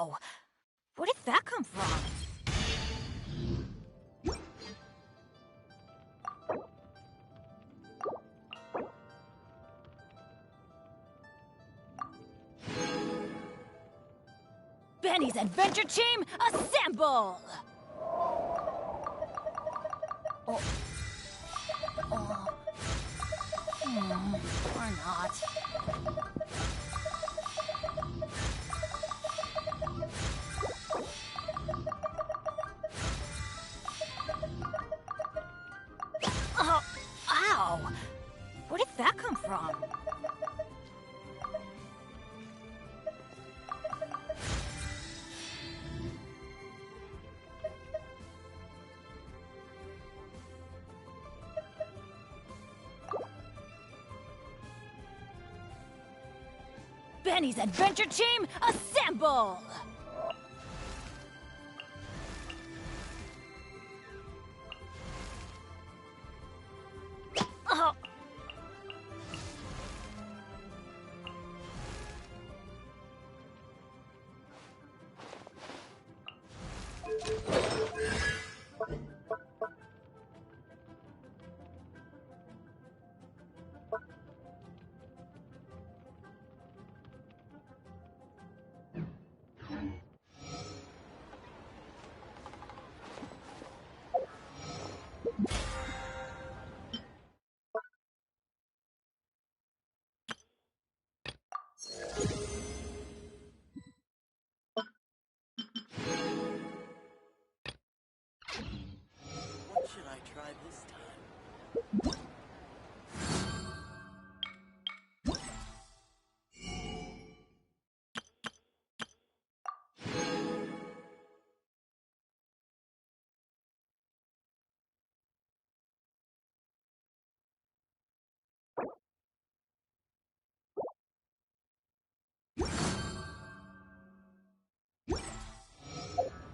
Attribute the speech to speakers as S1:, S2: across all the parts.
S1: Ow! Where did that come from? Benny's Adventure Team, assemble! Oh. Or not. Ow! Where did that come from? Benny's Adventure Team, assemble!
S2: What should I try this time?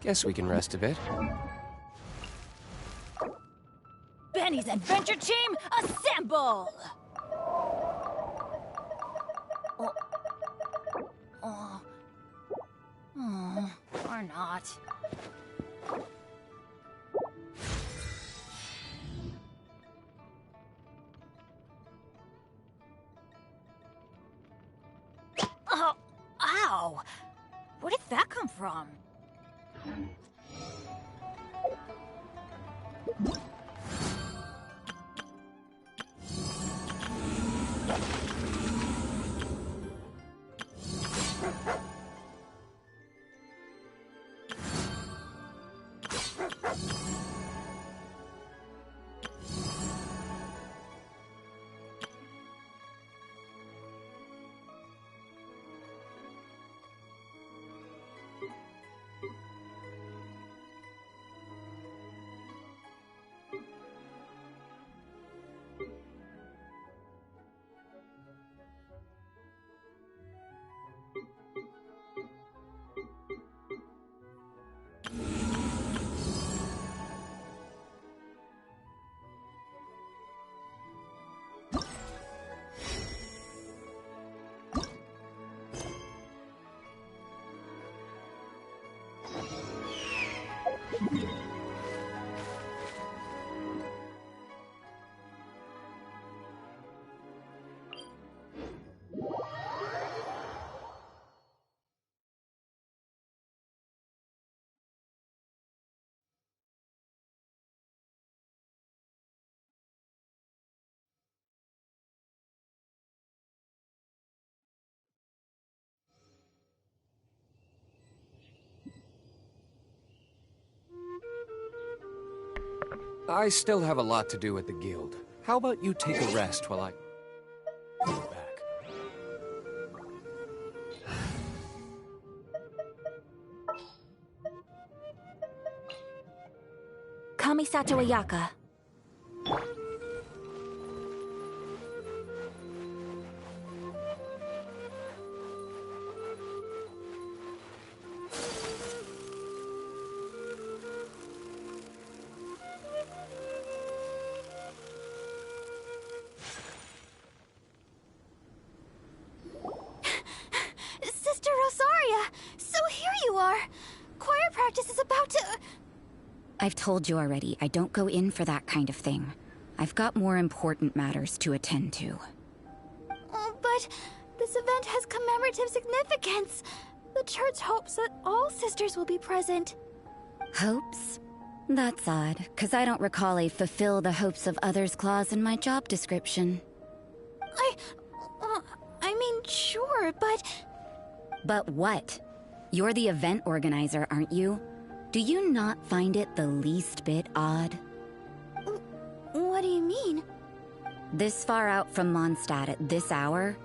S3: Guess we can rest a bit.
S1: Benny's Adventure Team, assemble! Or not. Ow! Where did that come from?
S3: I still have a lot to do at the guild. How about you take a rest while I go back?
S4: Kamisato Ayaka.
S1: Sister Rosaria! So here you are!
S4: I've told you already, I don't go in for that kind of thing. I've got more important matters to attend to.
S2: Oh, but this event has commemorative significance. The church hopes that all sisters will be present.
S4: Hopes? That's odd, because I don't recall a fulfill the hopes of others clause in my job description.
S2: I mean, sure, but...
S4: But what? You're the event organizer, aren't you? Do you not find it the least bit odd?
S2: What do you mean?
S4: This far out from Mondstadt at this hour?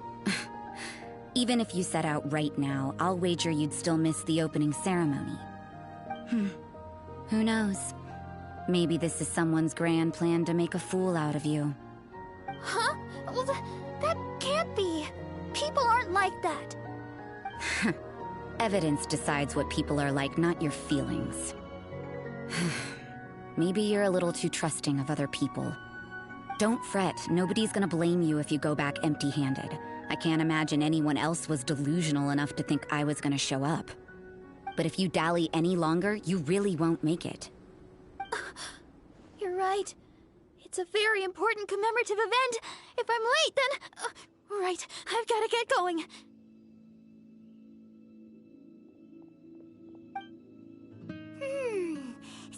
S4: Even if you set out right now, I'll wager you'd still miss the opening ceremony. Who knows? Maybe this is someone's grand plan to make a fool out of you.
S2: Huh? Well, that can't be. People aren't like that.
S4: Evidence decides what people are like, not your feelings. Maybe you're a little too trusting of other people. Don't fret, nobody's gonna blame you if you go back empty-handed. I can't imagine anyone else was delusional enough to think I was gonna show up. But if you dally any longer, you really won't make it.
S2: You're right. It's a very important commemorative event. If I'm late, then... right, I've gotta get going.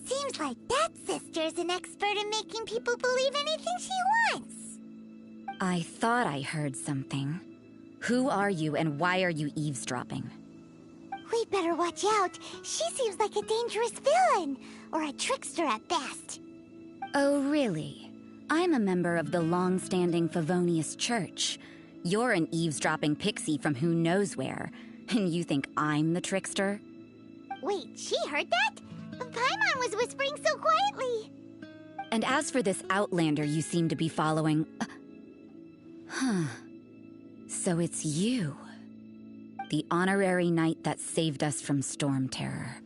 S5: Seems like that sister's an expert in making people believe anything she wants.
S4: I thought I heard something. Who are you and why are you eavesdropping?
S5: We'd better watch out. She seems like a dangerous villain, or a trickster at best.
S4: Oh, really? I'm a member of the long-standing Favonius Church. You're an eavesdropping pixie from who knows where, and you think I'm the trickster?
S5: Wait, she heard that? Paimon was whispering so quietly.
S4: And as for this outlander you seem to be following... So it's you. The honorary knight that saved us from storm terror.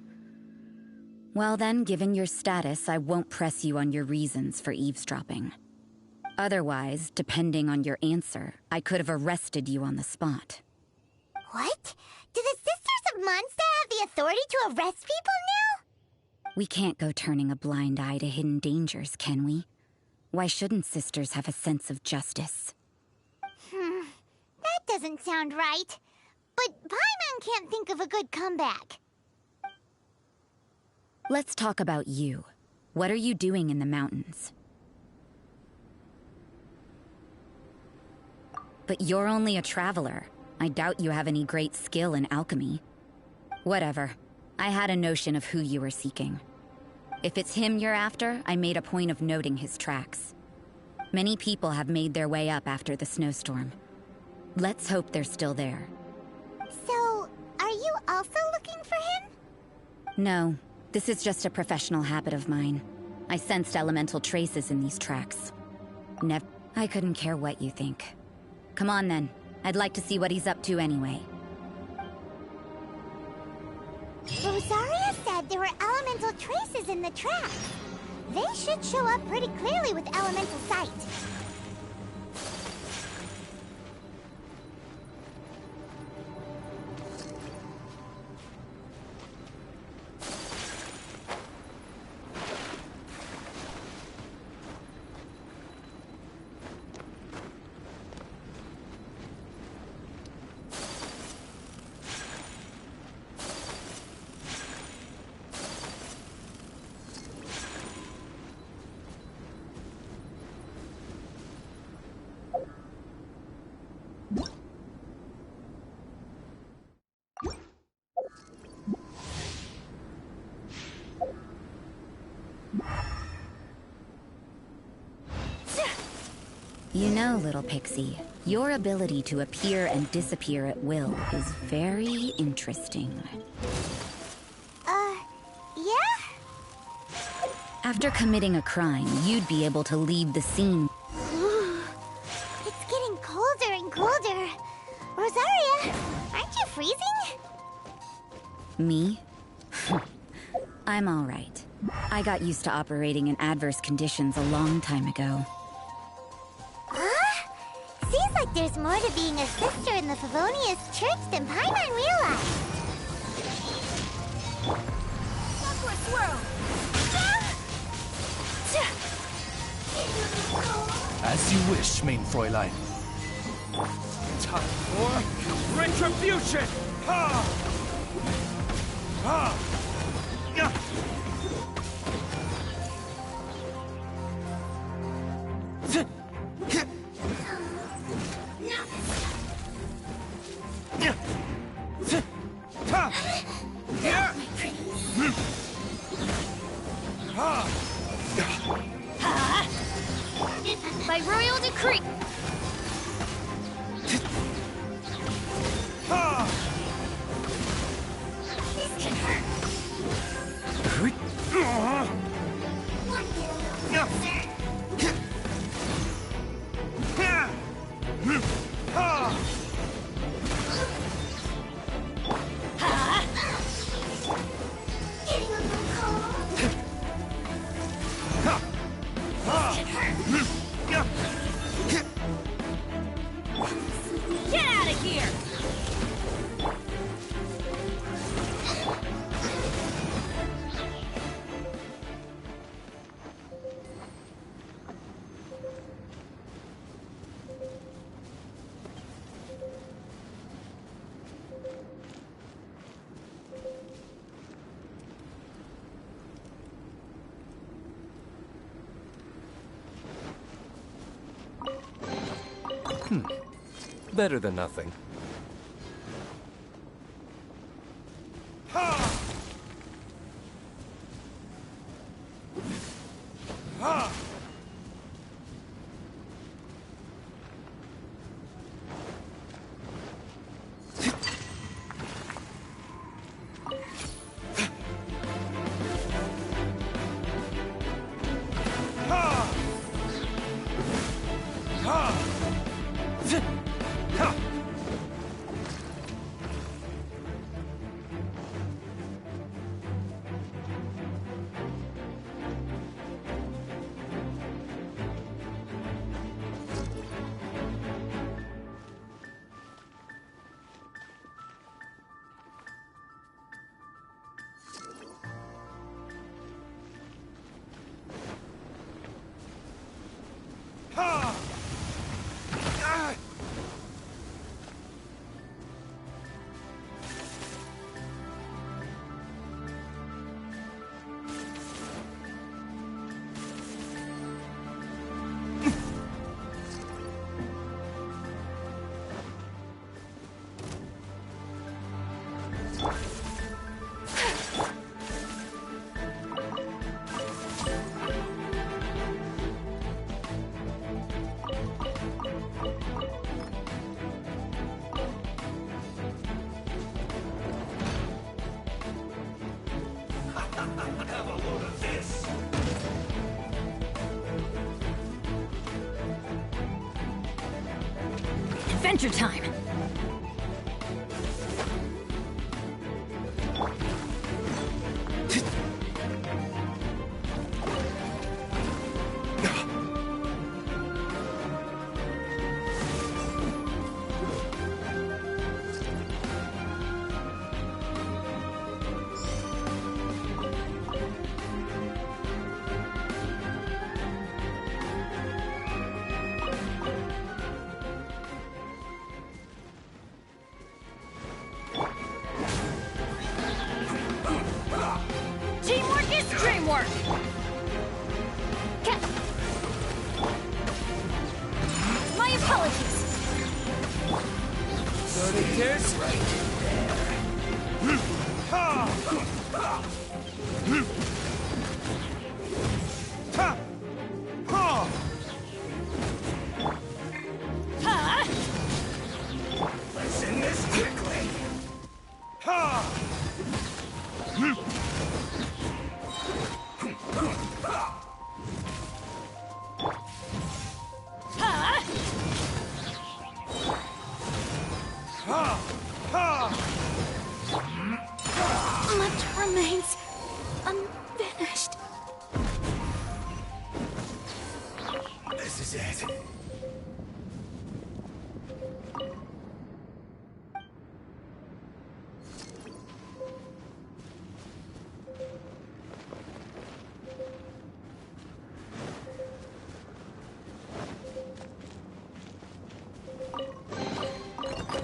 S4: Well then, given your status, I won't press you on your reasons for eavesdropping. Otherwise, depending on your answer, I could have arrested you on the spot.
S5: What? Do the Sisters of Mondstadt have the authority to arrest people now?
S4: We can't go turning a blind eye to hidden dangers, can we? Why shouldn't sisters have a sense of justice?
S5: That doesn't sound right. But Paimon can't think of a good comeback.
S4: Let's talk about you. What are you doing in the mountains? But you're only a traveler. I doubt you have any great skill in alchemy. Whatever. I had a notion of who you were seeking. If it's him you're after, I made a point of noting his tracks. Many people have made their way up after the snowstorm. Let's hope they're still there.
S5: So, are you also looking for him?
S4: No, this is just a professional habit of mine. I sensed elemental traces in these tracks. I couldn't care what you think. Come on then. I'd like to see what he's up to anyway.
S5: Rosaria said there were elemental traces in the tracks. They should show up pretty clearly with elemental sight.
S4: You know, little pixie, your ability to appear and disappear at will is very interesting.
S5: Yeah?
S4: After committing a crime, you'd be able to leave the scene.
S5: It's getting colder and colder. Rosaria, aren't you freezing?
S4: Me? I'm all right. I got used to operating in adverse conditions a long time ago.
S5: Seems like there's more to being a sister in the Favonius Church than Paimon realized.
S1: Upward swirl!
S6: As you wish, main Fräulein.
S3: Time for retribution! Ha! Ha! Yeah.
S2: By royal decree.
S1: Get out of here!
S3: Better than nothing.
S1: Adventure time! Teamwork is dreamwork! My apologies!
S3: So it is right there. Ha! Ha! Ha!
S1: Huh?
S3: Let's end this quickly. Ha!
S1: Huh?
S3: Ha! Ha!
S2: Much remains unfinished.
S3: This is it.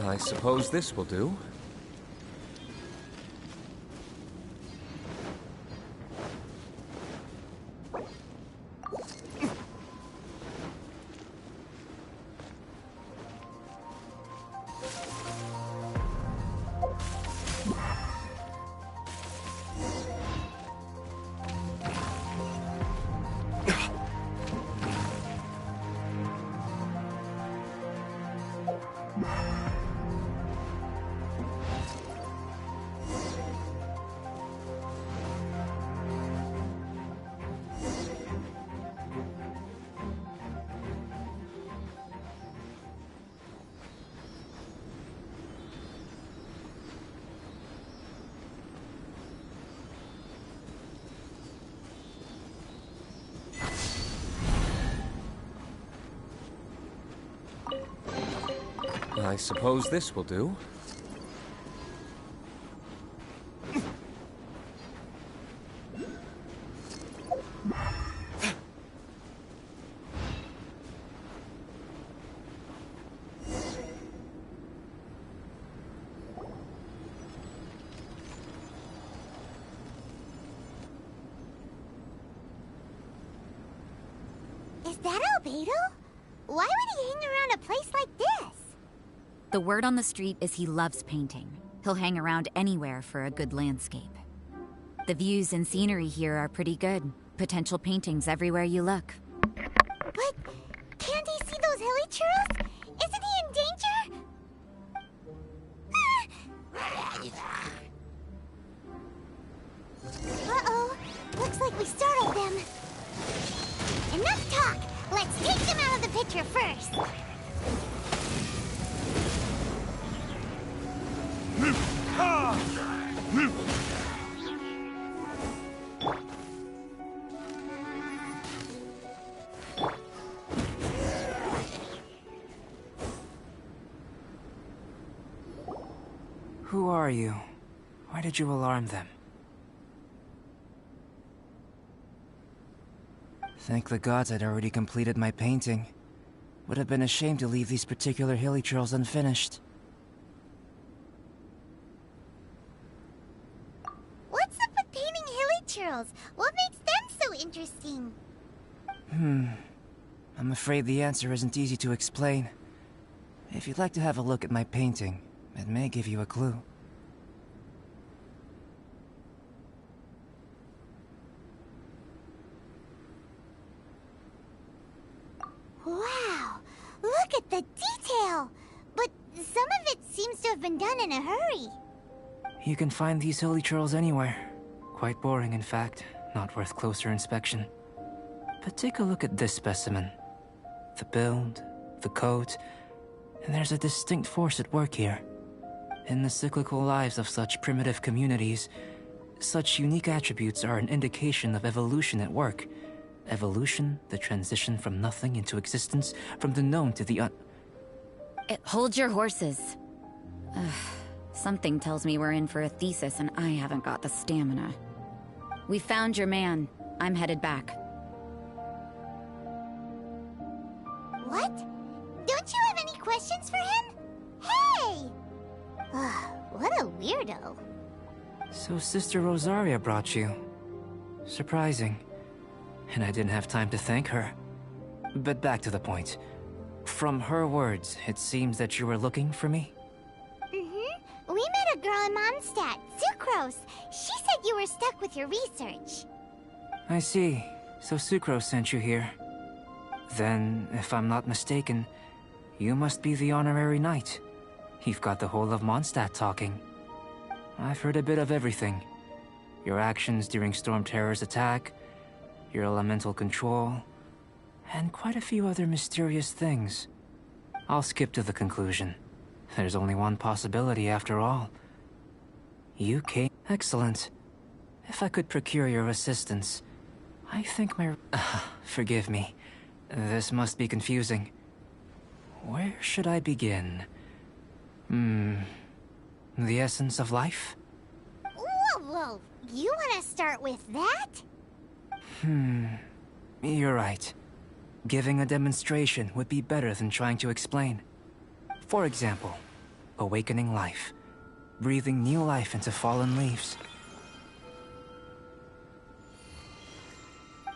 S3: I suppose this will do. I suppose this will do.
S5: Is that Albedo? Why would he hang around a place like this?
S4: The word on the street is he loves painting. He'll hang around anywhere for a good landscape. The views and scenery here are pretty good. Potential paintings everywhere you look.
S5: But can't he see those hilly churros? Isn't he in danger? Uh-oh. Looks like we startled them. Enough talk. Let's take them out of the picture first.
S7: Who are you? Why did you alarm them? Thank the gods I'd already completed my painting. Would have been a shame to leave these particular hilly trails unfinished.
S5: What's up with painting hilly churros? What makes them so interesting?
S7: I'm afraid the answer isn't easy to explain. If you'd like to have a look at my painting, it may give you a clue.
S5: Wow! Look at the detail! But some of it seems to have been done in a hurry.
S7: You can find these hilly trails anywhere. Quite boring, in fact. Not worth closer inspection. But take a look at this specimen. The build, the coat, and there's a distinct force at work here. In the cyclical lives of such primitive communities, such unique attributes are an indication of evolution at work. Evolution, the transition from nothing into existence, from the known to the
S4: Hold your horses. Ugh, something tells me we're in for a thesis and I haven't got the stamina. We found your man. I'm headed back.
S5: What? Don't you have any questions for him? Hey! What a weirdo.
S7: So Sister Rosaria brought you. Surprising. And I didn't have time to thank her. But back to the point. From her words, it seems that you were looking for me?
S5: Mm-hmm. We met a girl in Mondstadt, Sucrose. She said you were stuck with your research.
S7: I see. So Sucrose sent you here. Then, if I'm not mistaken, you must be the honorary knight. You've got the whole of Mondstadt talking. I've heard a bit of everything. Your actions during Storm Terror's attack, your elemental control, and quite a few other mysterious things. I'll skip to the conclusion. There's only one possibility after all. You came... Excellent. If I could procure your assistance, I think my... forgive me. This must be confusing. Where should I begin? The essence of life?
S5: Whoa. You want to start with that?
S7: You're right. Giving a demonstration would be better than trying to explain. For example, awakening life, breathing new life into fallen leaves.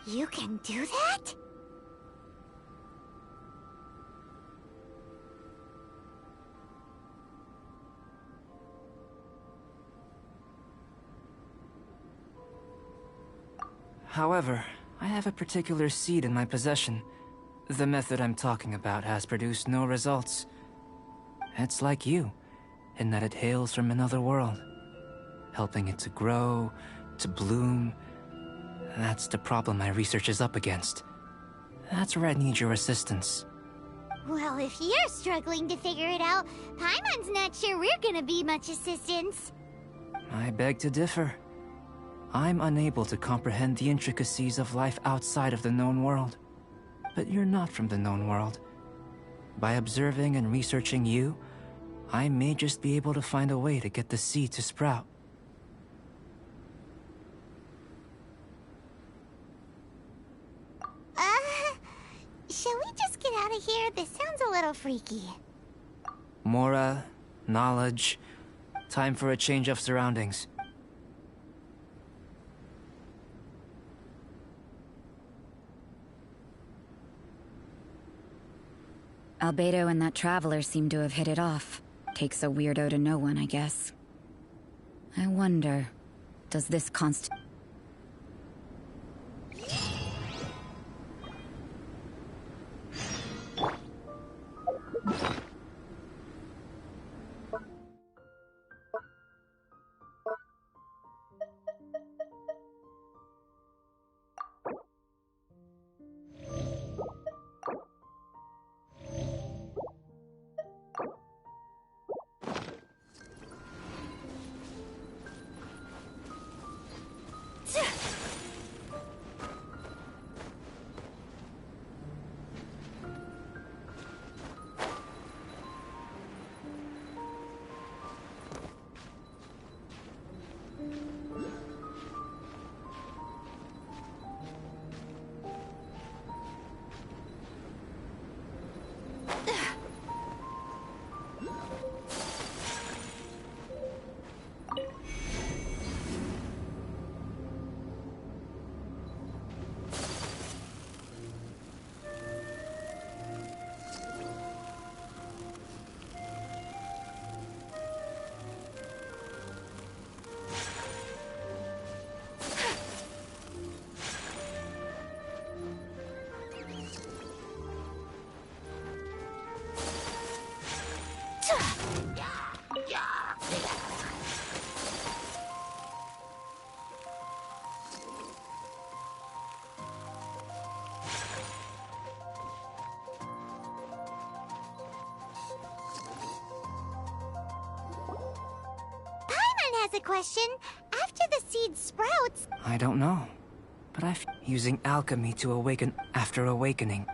S5: You can do that?
S7: However, I have a particular seed in my possession. The method I'm talking about has produced no results. It's like you, in that it hails from another world, helping it to grow, to bloom. That's the problem my research is up against. That's where I need your assistance.
S5: Well, if you're struggling to figure it out, Paimon's not sure we're gonna be much assistance.
S7: I beg to differ. I'm unable to comprehend the intricacies of life outside of the known world. But you're not from the known world. By observing and researching you, I may just be able to find a way to get the seed to sprout.
S5: Shall we just get out of here? This sounds a little freaky.
S7: Mora, knowledge, time for a change of surroundings.
S4: Albedo and that traveler seem to have hit it off. Takes a weirdo to know one, I guess. I wonder, does this
S5: Has a question. After the seed sprouts...
S7: I don't know, but using alchemy to awaken after awakening.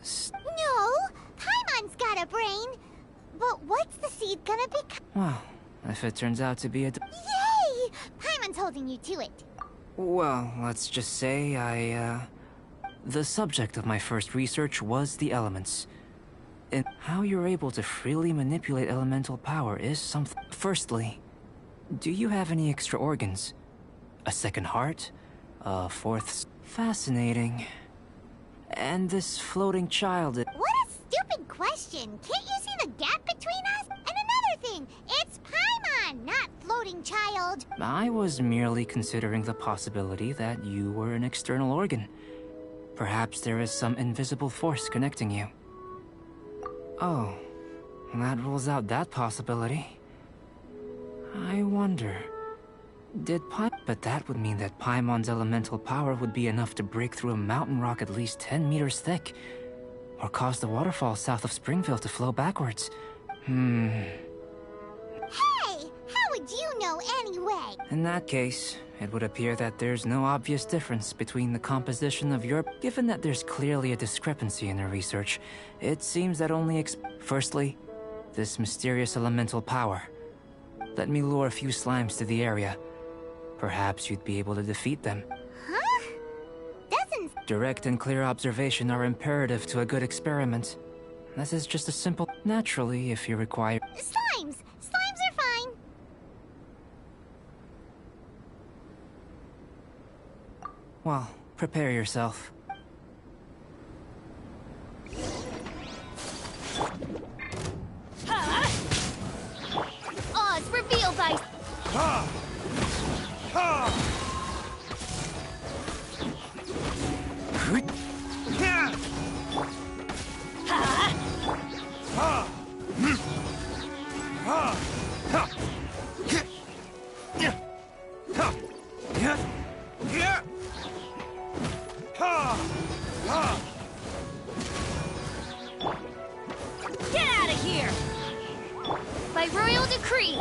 S5: No, Paimon's got a brain. But what's the seed gonna become?
S7: Well, if it turns out to be a...
S5: Yay! Paimon's holding you to it.
S7: Well, let's just say the subject of my first research was the elements. And how you're able to freely manipulate elemental power is something. Firstly, do you have any extra organs? A second heart? A fourth... Fascinating. And this floating child...
S5: What a stupid question! Can't you see the gap between us? And another thing, it's Paimon, not floating child.
S7: I was merely considering the possibility that you were an external organ. Perhaps there is some invisible force connecting you. Oh, that rules out that possibility. I wonder... But that would mean that Paimon's elemental power would be enough to break through a mountain rock at least 10 meters thick. Or cause the waterfall south of Springville to flow backwards.
S5: Hey! How would you know anyway?
S7: In that case, it would appear that there's no obvious difference between the composition of your... Given that there's clearly a discrepancy in the research, it seems that only Firstly, this mysterious elemental power. Let me lure a few slimes to the area. Perhaps you'd be able to defeat them.
S5: Huh? Doesn't...
S7: Direct and clear observation are imperative to a good experiment. This is just a simple... Naturally, if you require...
S5: Slimes! Slimes are fine!
S7: Well, prepare yourself.
S1: Oz revealed by... Get out of here! By royal decree!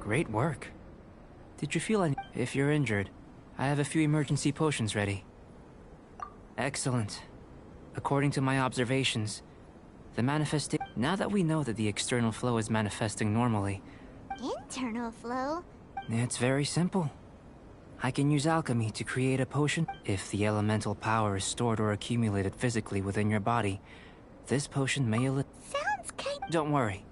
S7: Great work. Did you feel any... If you're injured, I have a few emergency potions ready. Excellent. According to my observations, the manifestation... Now that we know that the external flow is manifesting normally...
S5: Internal flow?
S7: It's very simple. I can use alchemy to create a potion. If the elemental power is stored or accumulated physically within your body, this potion may...
S5: Sounds kind...
S7: Don't worry.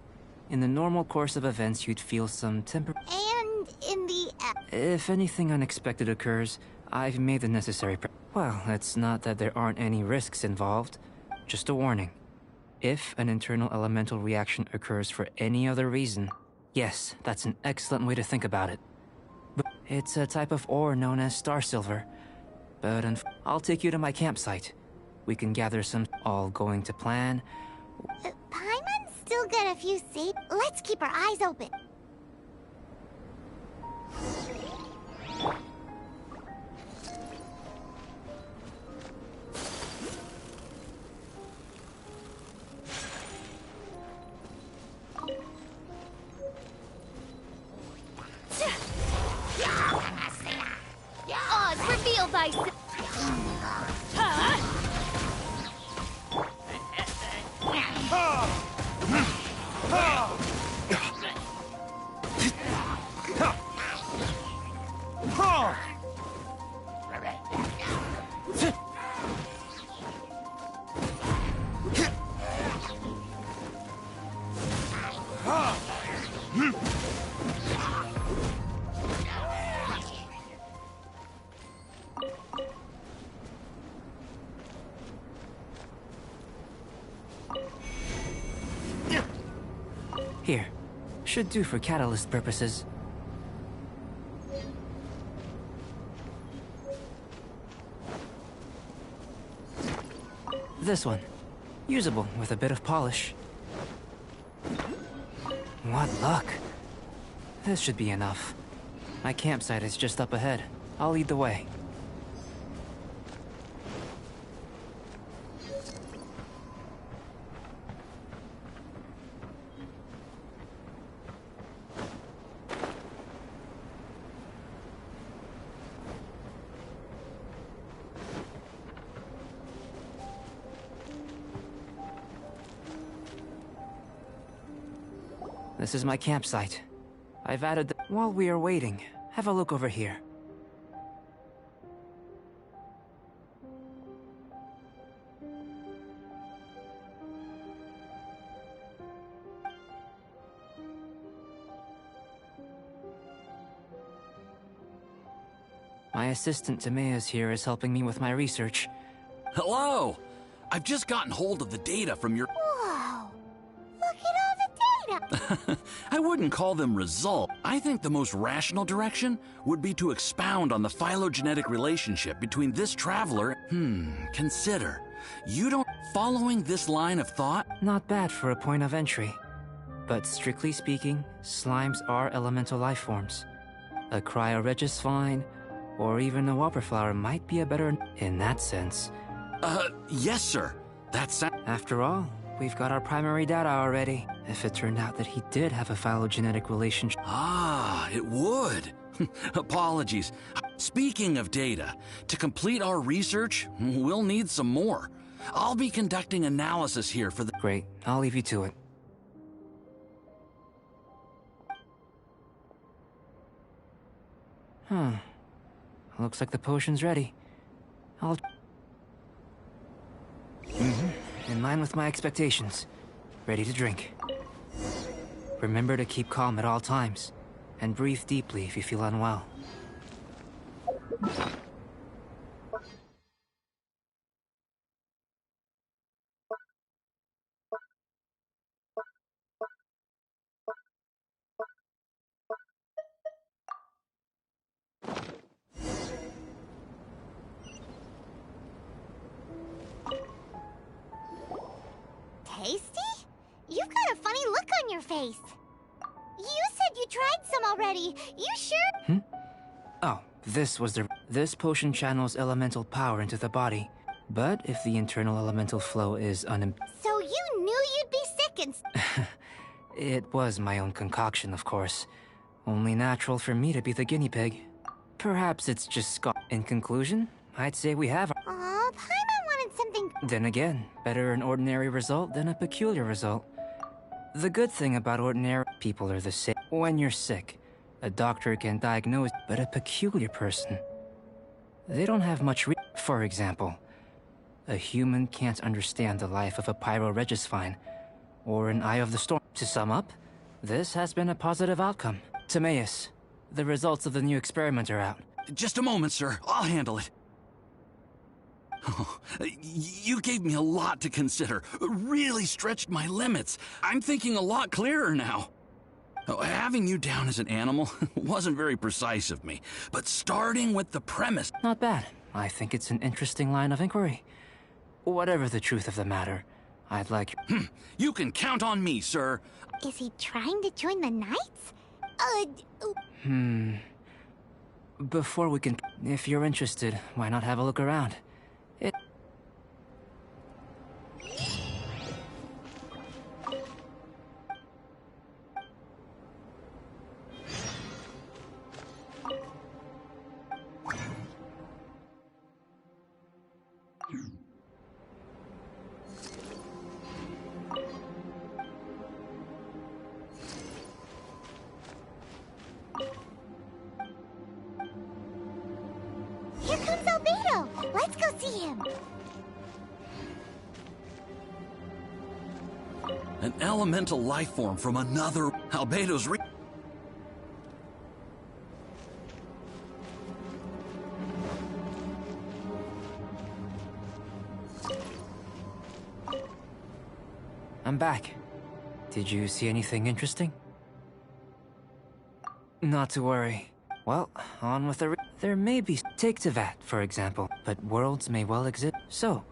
S7: In the normal course of events, you'd feel some
S5: And in the...
S7: If anything unexpected occurs, I've made the necessary Well, it's not that there aren't any risks involved. Just a warning. If an internal elemental reaction occurs for any other reason... Yes, that's an excellent way to think about it. It's a type of ore known as star silver. But I'll take you to my campsite. We can gather some... All going to plan.
S5: Paimon's still got a few seeds. Let's keep our eyes open.
S1: Oz revealed by... Huh?
S7: Here. Should do for catalyst purposes. This one. Usable with a bit of polish. What luck. This should be enough. My campsite is just up ahead. I'll lead the way. This is my campsite. I've added the... While we are waiting, have a look over here. My assistant Timaeus here is helping me with my research.
S8: Hello! I've just gotten hold of the data from your...
S5: Whoa! Look at all the data!
S8: I wouldn't call them results. I think the most rational direction would be to expound on the phylogenetic relationship between this traveler... consider. You don't... Following this line of thought...
S7: Not bad for a point of entry. But strictly speaking, slimes are elemental life forms. A cryoregis vine, or even a whopper flower might be a better... In that sense.
S8: Yes, sir. That's...
S7: After all, we've got our primary data already. If it turned out that he did have a phylogenetic relationship...
S8: Ah, it would. Apologies. Speaking of data, to complete our research, we'll need some more. I'll be conducting analysis here for the...
S7: Great, I'll leave you to it. Looks like the potion's ready. I'll... In line with my expectations. Ready to drink. Remember to keep calm at all times, and breathe deeply if you feel unwell.
S5: Tasty? You've got a funny look on your face. You said you tried some already. You sure?
S7: Oh, this potion channels elemental power into the body. But if the internal elemental flow is
S5: So you knew you'd be sick and...
S7: It was my own concoction, of course. Only natural for me to be the guinea pig. Perhaps it's just In conclusion, I'd say we have...
S5: Aw, Paimon wanted something...
S7: Then again, better an ordinary result than a peculiar result. The good thing about ordinary people are the same. When you're sick, a doctor can diagnose, but a peculiar person, they don't have much For example, a human can't understand the life of a pyroregisvine, or an Eye of the Storm. To sum up, this has been a positive outcome. Timaeus, the results of the new experiment are out.
S8: Just a moment, sir. I'll handle it. Oh, you gave me a lot to consider. Really stretched my limits. I'm thinking a lot clearer now. Having you down as an animal wasn't very precise of me, but starting with the premise...
S7: Not bad. I think it's an interesting line of inquiry. Whatever the truth of the matter, I'd like...
S8: You can count on me, sir.
S5: Is he trying to join the Knights?
S7: Before we can... If you're interested, why not have a look around?
S5: Here comes Albedo! Let's go see him!
S8: An elemental life form from another... Albedo's
S7: I'm back. Did you see anything interesting? Not to worry. Well, on with there may be... Take Tevat, for example, but worlds may well exist. So,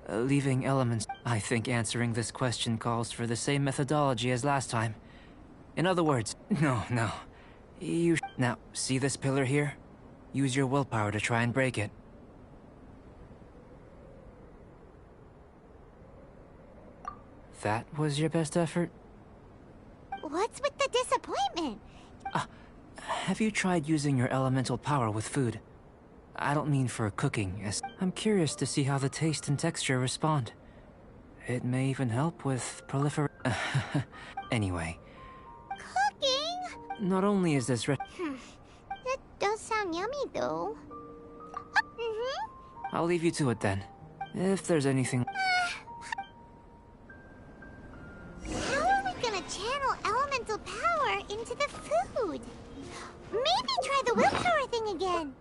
S7: leaving elements... I think answering this question calls for the same methodology as last time. In other words, no. Now, see this pillar here? Use your willpower to try and break it. That was your best effort?
S5: What's with the disappointment?
S7: Have you tried using your elemental power with food? I don't mean for cooking, as I'm curious to see how the taste and texture respond. It may even help with Anyway.
S5: Cooking?
S7: Not only is this
S5: That does sound yummy, though.
S7: I'll leave you to it then. If there's anything...
S5: How are we gonna channel elemental power into the food? Maybe try the willpower thing again.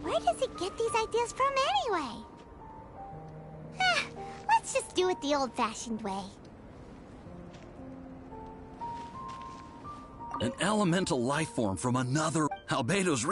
S5: Where does he get these ideas from anyway? Let's just do it the old-fashioned way.
S8: An elemental life form from another... Albedo's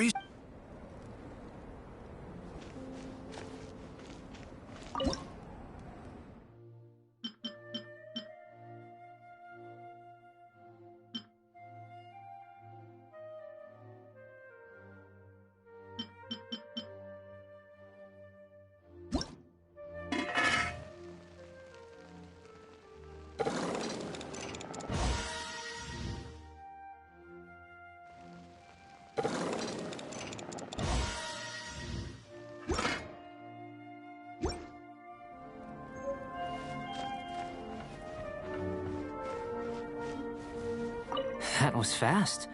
S7: That was fast.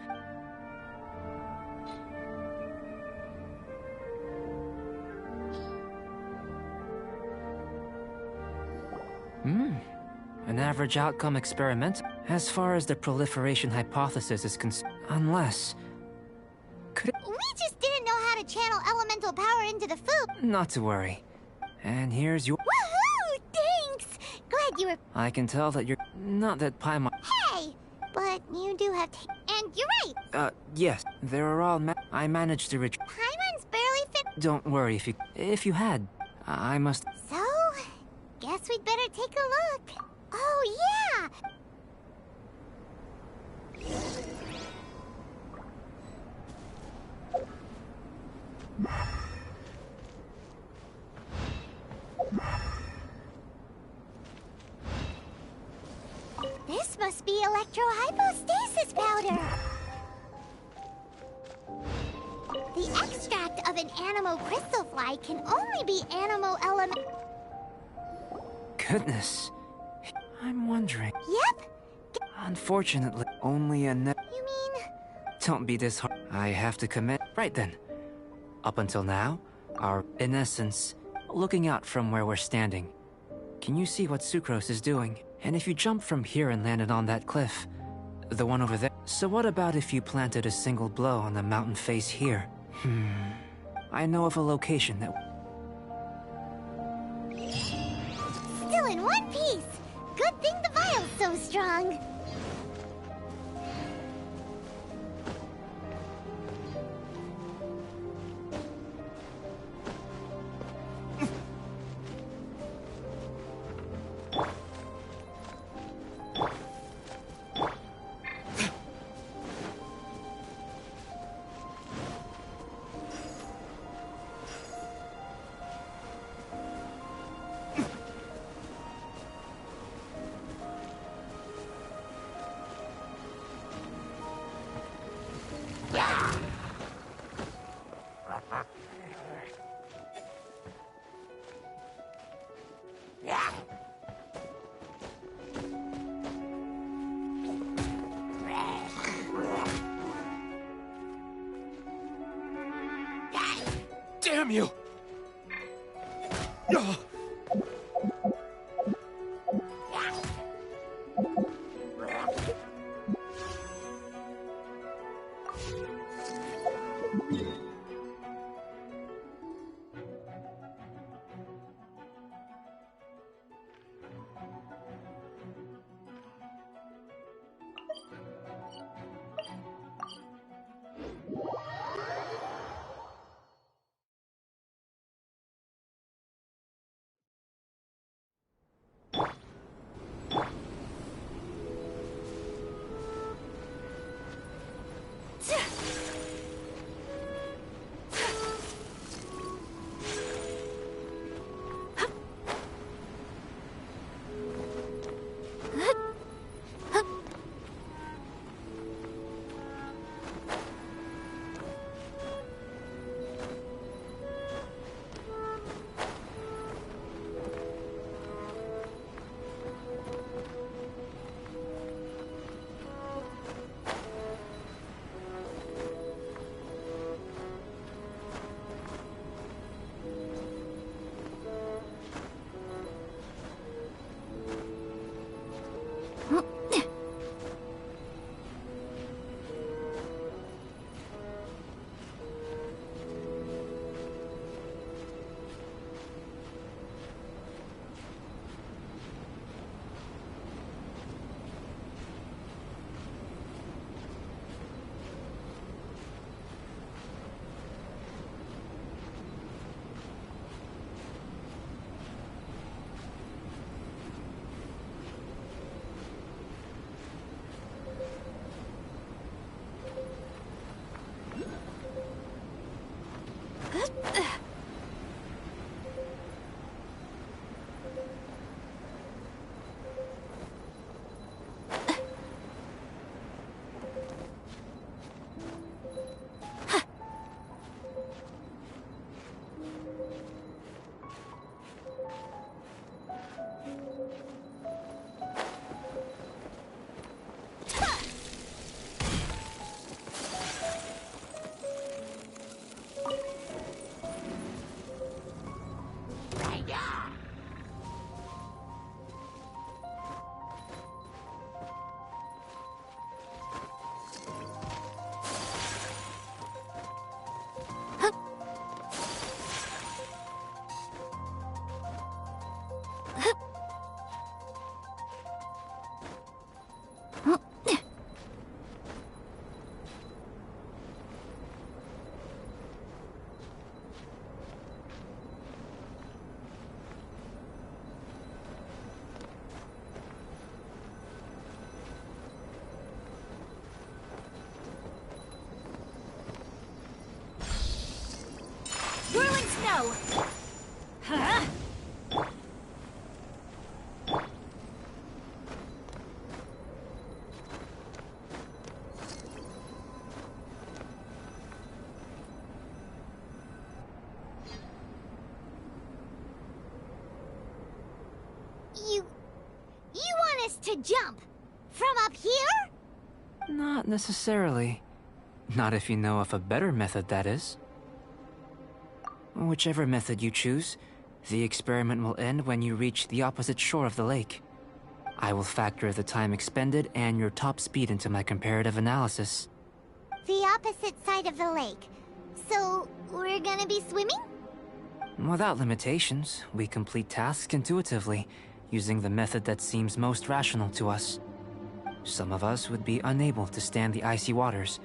S7: An average outcome experiment, as far as the proliferation hypothesis is concerned. Unless... Could it...
S5: We just didn't know how to channel elemental power into the food.
S7: Not to worry. And here's your...
S5: Woohoo! Thanks! Glad you were...
S7: I can tell that you're... Not that Paimon...
S5: Hey! But you do have and you're right!
S7: Yes. They were all I managed to reach...
S5: Paimon's barely fit...
S7: Don't worry if you had. I must...
S5: So... Guess we'd better take a look. Oh, yeah! This must be electrohypostasis powder! The extract of an animo crystal fly can only be animo element...
S7: Goodness. I'm wondering...
S5: Yep!
S7: Unfortunately, only a net...
S5: You mean...
S7: Don't be disheartened. I have to commit... Right then. Up until now, in essence, looking out from where we're standing. Can you see what Sucrose is doing? And if you jump from here and landed on that cliff, the one over there... So what about if you planted a single blow on the mountain face here? I know of a location that...
S5: Still in one piece! Good thing the vial's so strong!
S3: Damn you! Ugh.
S5: to jump? From up here?
S7: Not necessarily. Not if you know of a better method, that is. Whichever method you choose, the experiment will end when you reach the opposite shore of the lake. I will factor the time expended and your top speed into my comparative analysis.
S5: The opposite side of the lake. So, we're gonna be swimming?
S7: Without limitations, we complete tasks intuitively, using the method that seems most rational to us. Some of us would be unable to stand the icy waters.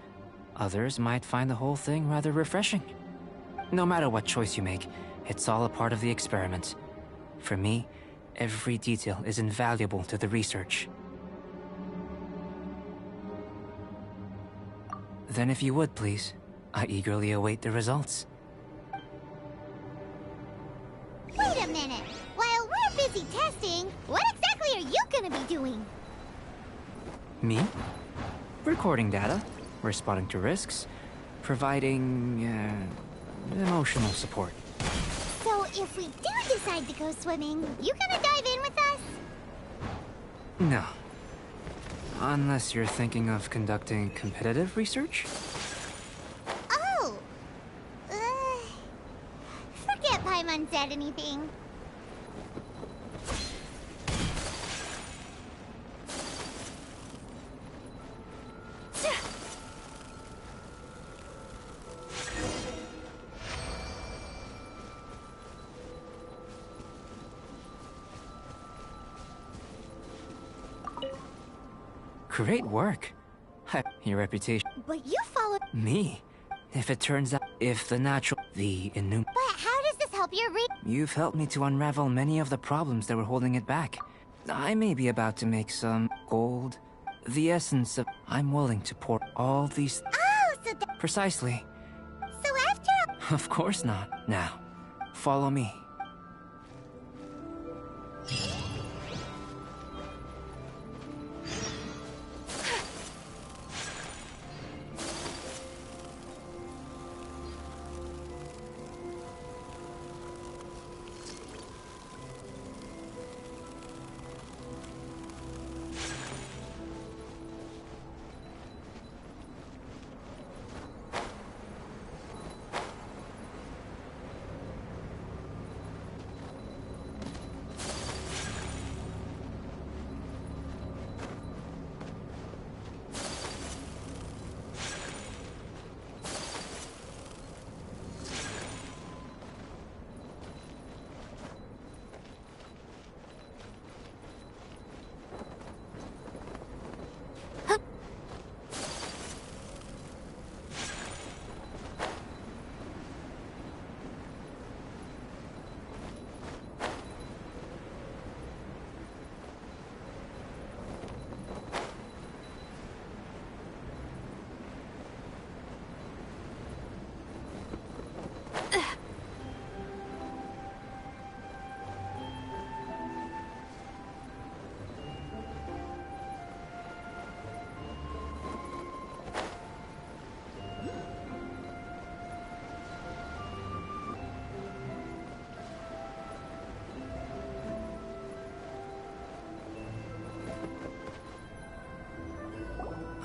S7: Others might find the whole thing rather refreshing. No matter what choice you make, it's all a part of the experiment. For me, every detail is invaluable to the research. Then if you would, please, I eagerly await the results.
S5: Wait a minute! While we're busy testing, what exactly are you gonna be doing?
S7: Me? Recording data, responding to risks, providing, emotional support.
S5: So if we do decide to go swimming, you gonna dive in with us?
S7: No. Unless you're thinking of conducting competitive research?
S5: Oh! Forget Paimon said anything.
S7: Great work. Your reputation.
S5: But you followed.
S7: Me? If it turns out, the innumerable.
S5: But how does this help your
S7: You've helped me to unravel many of the problems that were holding it back. I may be about to make some gold. The essence of. I'm willing to pour all these.
S5: Oh, so
S7: Precisely.
S5: So after.
S7: Of course not. Now, follow me.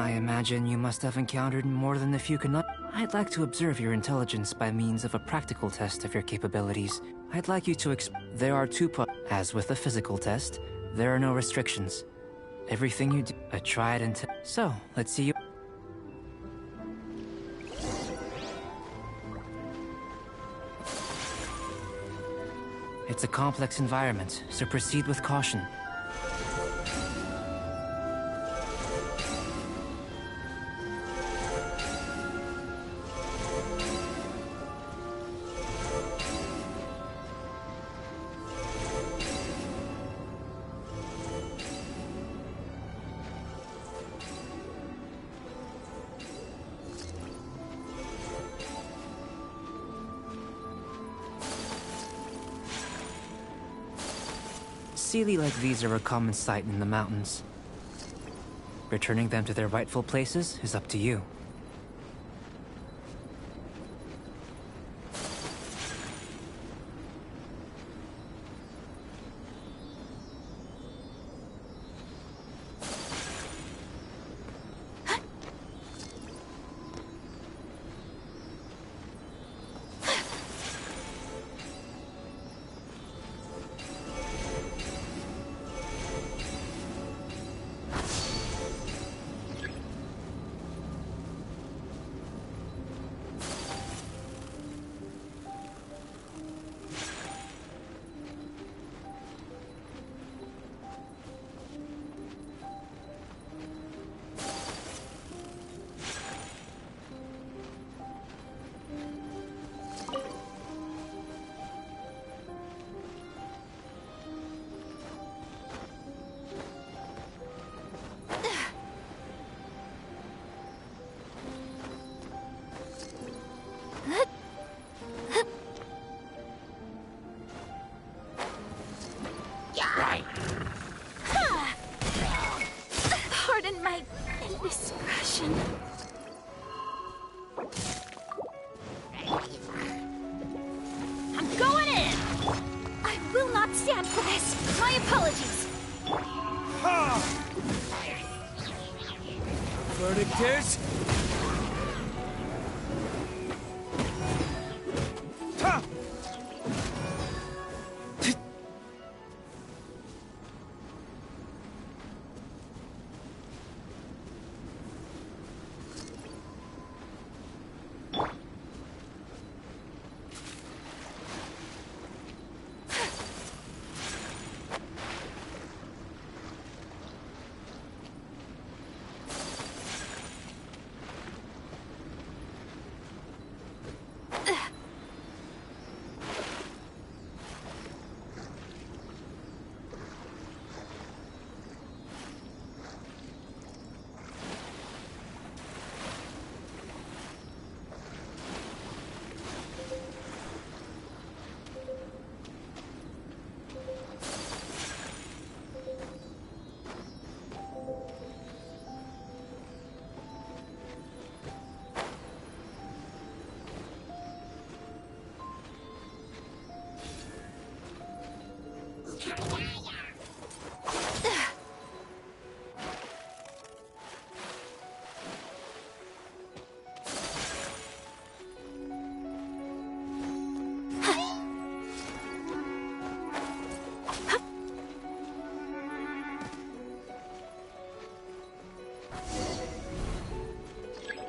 S7: I imagine you must have encountered more than a few I'd like to observe your intelligence by means of a practical test of your capabilities. I'd like you to There are As with the physical test, there are no restrictions. Everything you do, a tried and So, let's see you. It's a complex environment, so proceed with caution. Sealy like these are a common sight in the mountains. Returning them to their rightful places is up to you.
S2: Discretion.
S1: I'm going in!
S2: I will not stand for this.
S1: My apologies.
S3: Verdict is... Ha!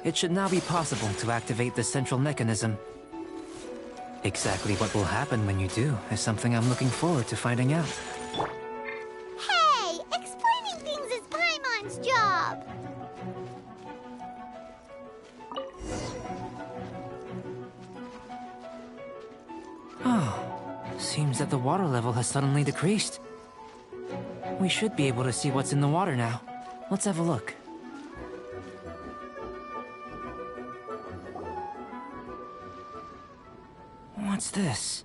S7: It should now be possible to activate the central mechanism. Exactly what will happen when you do is something I'm looking forward to finding out.
S5: Hey! Explaining things is Paimon's job!
S7: Oh, seems that the water level has suddenly decreased. We should be able to see what's in the water now. Let's have a look. What's this?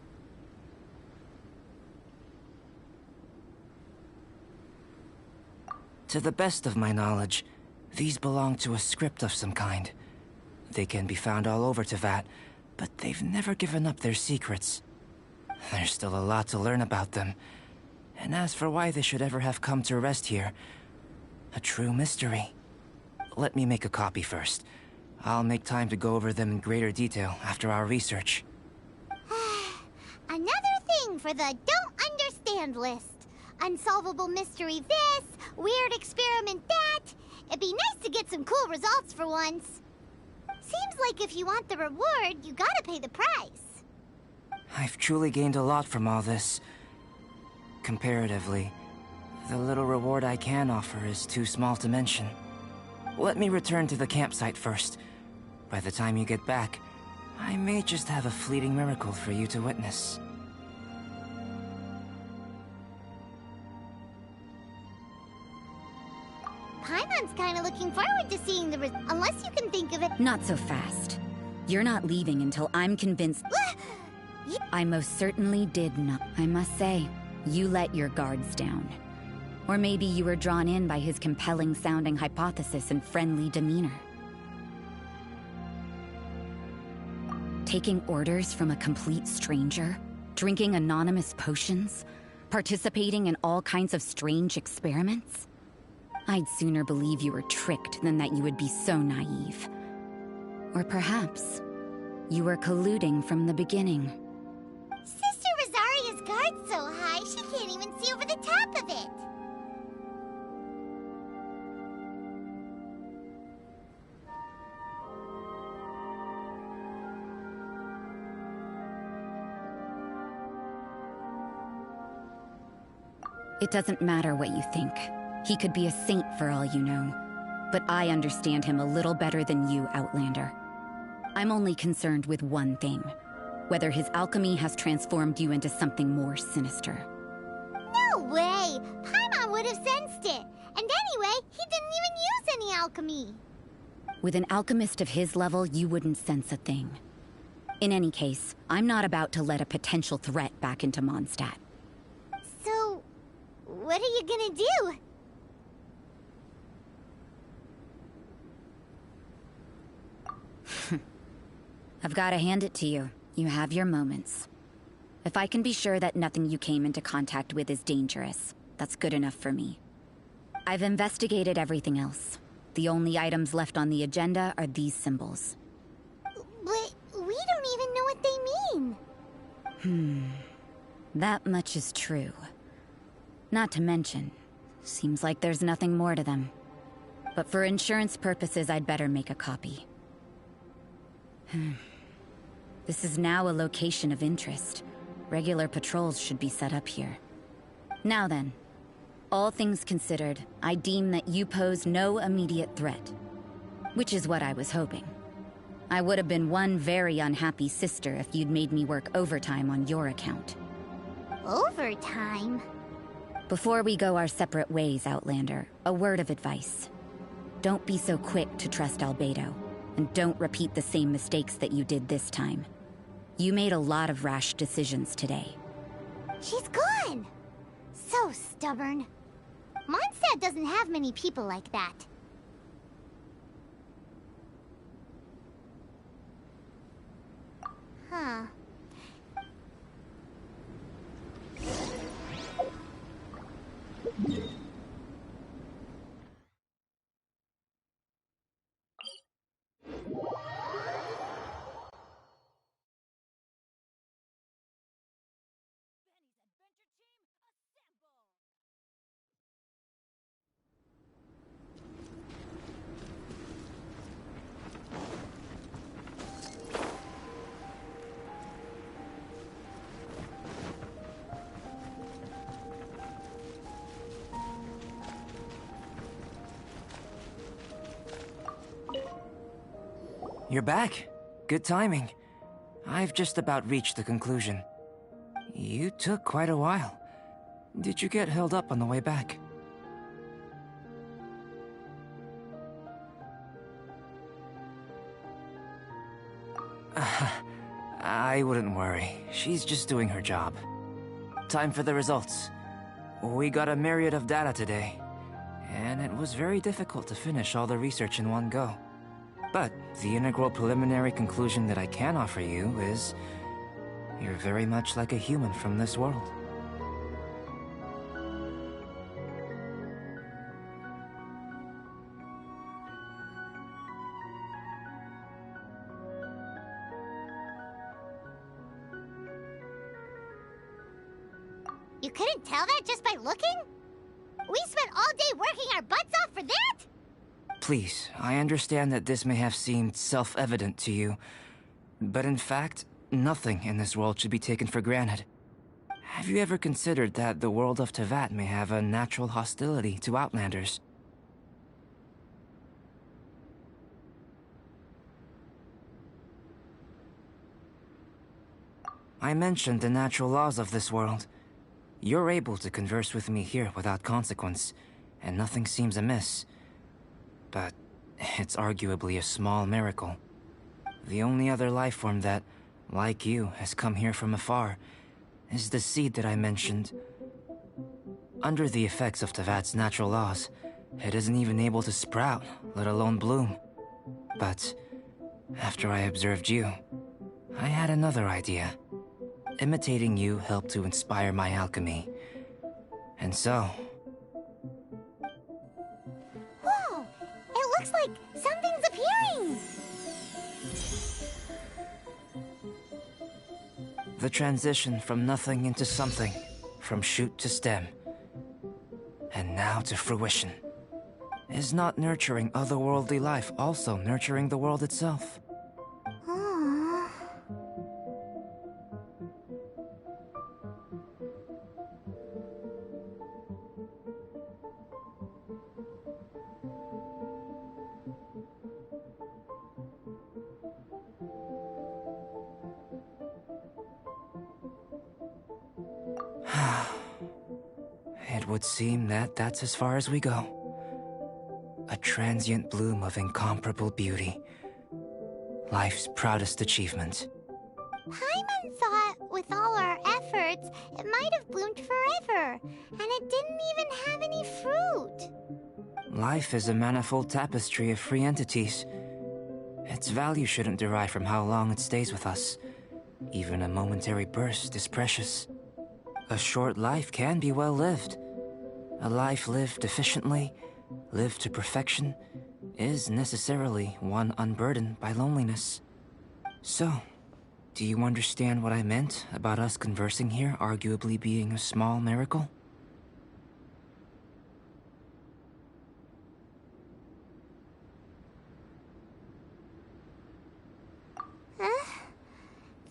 S7: To the best of my knowledge, these belong to a script of some kind. They can be found all over Teyvat, but they've never given up their secrets. There's still a lot to learn about them. And as for why they should ever have come to rest here, a true mystery. Let me make a copy first. I'll make time to go over them in greater detail after our research.
S5: Another thing for the don't understand list. Unsolvable mystery this, weird experiment that. It'd be nice to get some cool results for once. Seems like if you want the reward, you gotta pay the price.
S7: I've truly gained a lot from all this. Comparatively, the little reward I can offer is too small to mention. Let me return to the campsite first. By the time you get back, I may just have a fleeting miracle for you to witness.
S5: Paimon's kinda looking forward to seeing the unless you can think of it.
S4: Not so fast. You're not leaving until I'm convinced. I most certainly did not. I must say, you let your guards down. Or maybe you were drawn in by his compelling-sounding hypothesis and friendly demeanor. Taking orders from a complete stranger, drinking anonymous potions, participating in all kinds of strange experiments? I'd sooner believe you were tricked than that you would be so naive. Or perhaps, you were colluding from the beginning.
S5: Sister Rosaria's guard's so high, she can't even see over the top of it.
S4: It doesn't matter what you think. He could be a saint for all you know. But I understand him a little better than you, Outlander. I'm only concerned with one thing. Whether his alchemy has transformed you into something more sinister.
S5: No way! Paimon would have sensed it. And anyway, he didn't even use any alchemy.
S4: With an alchemist of his level, you wouldn't sense a thing. In any case, I'm not about to let a potential threat back into Mondstadt.
S5: So, what are you gonna do?
S4: I've gotta hand it to you. You have your moments. If I can be sure that nothing you came into contact with is dangerous, that's good enough for me. I've investigated everything else. The only items left on the agenda are these symbols.
S5: But we don't even know what they mean.
S4: That much is true. Not to mention, seems like there's nothing more to them. But for insurance purposes, I'd better make a copy. This is now a location of interest. Regular patrols should be set up here. Now then, all things considered, I deem that you pose no immediate threat. Which is what I was hoping. I would have been one very unhappy sister if you'd made me work overtime on your account.
S5: Overtime?
S4: Before we go our separate ways, Outlander, a word of advice. Don't be so quick to trust Albedo, and don't repeat the same mistakes that you did this time. You made a lot of rash decisions today.
S5: She's gone! So stubborn. Mondstadt doesn't have many people like that. Huh.
S7: You're back. Good timing. I've just about reached the conclusion. You took quite a while. Did you get held up on the way back? I wouldn't worry. She's just doing her job. Time for the results. We got a myriad of data today, and it was very difficult to finish all the research in one go. But the integral preliminary conclusion that I can offer you is you're very much like a human from this world.
S5: You couldn't tell that just by looking? We spent all day working our butts off for that?
S7: Please, I understand that this may have seemed self-evident to you, but in fact, nothing in this world should be taken for granted. Have you ever considered that the world of Teyvat may have a natural hostility to Outlanders? I mentioned the natural laws of this world. You're able to converse with me here without consequence, and nothing seems amiss. But it's arguably a small miracle. The only other life form that, like you, has come here from afar is the seed that I mentioned. Under the effects of Teyvat's natural laws, it isn't even able to sprout, let alone bloom. But after I observed you, I had another idea. Imitating you helped to inspire my alchemy. And so...
S5: Whoa! It looks like something's appearing!
S7: The transition from nothing into something, from shoot to stem, and now to fruition. Is not nurturing otherworldly life also nurturing the world itself?
S5: Aww.
S7: It would seem that that's as far as we go. A transient bloom of incomparable beauty. Life's proudest achievement.
S5: Paimon thought, with all our efforts, it might have bloomed forever, and it didn't even have any fruit.
S7: Life is a manifold tapestry of free entities. its value shouldn't derive from how long it stays with us. Even a momentary burst is precious. A short life can be well lived. A life lived efficiently, lived to perfection, is necessarily one unburdened by loneliness. So, do you understand what I meant about us conversing here arguably being a small miracle?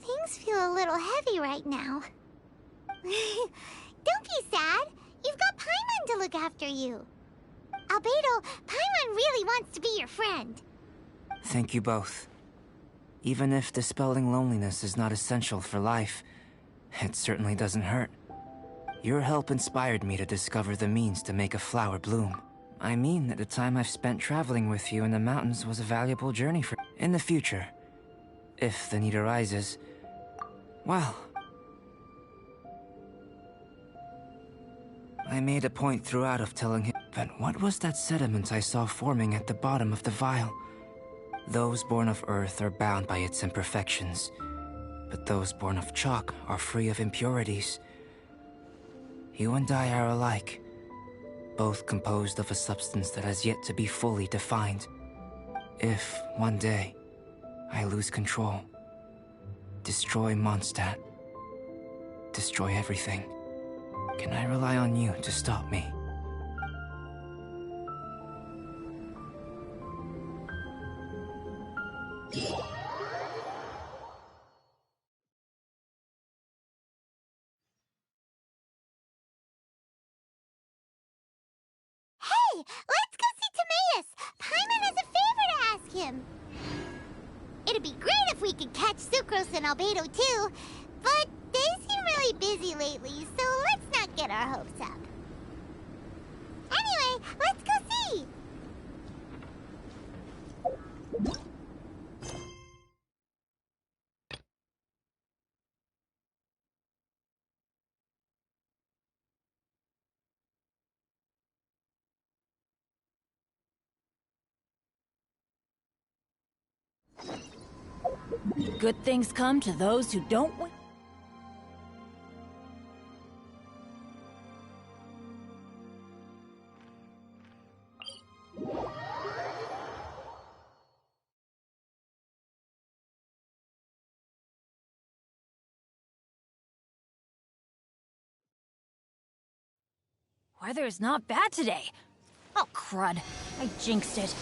S5: Things feel a little heavy right now. Don't be sad. You've got Paimon to look after you. Albedo, Paimon really wants to be your friend.
S7: Thank you both. Even if dispelling loneliness is not essential for life, it certainly doesn't hurt. Your help inspired me to discover the means to make a flower bloom. I mean that the time I've spent traveling with you in the mountains was a valuable journey for... In the future, if the need arises, well... I made a point throughout of telling him, but what was that sediment I saw forming at the bottom of the vial? Those born of Earth are bound by its imperfections, but those born of chalk are free of impurities. You and I are alike, both composed of a substance that has yet to be fully defined. If, one day, I lose control, destroy Mondstadt, destroy everything, can I rely on you to stop me?
S5: Hey, let's go see Timaeus. Paimon has a favor to ask him. It'd be great if we could catch Sucrose and Albedo too, but they seem really busy lately, so let's not get our hopes up. Anyway, let's go see.
S1: Good things come to those who don't wait. Weather is not bad today. Oh, crud. I jinxed it.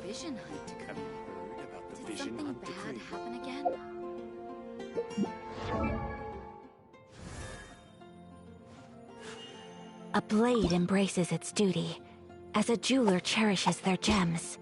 S4: Vision hunt.
S6: Have you heard about the
S4: Did
S6: Vision
S4: something
S6: Hunt
S4: bad
S6: decree?
S4: happen again?
S2: A blade embraces its duty, as a jeweler cherishes their gems.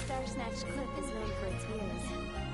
S2: Star Snatch Cliff is known for its views.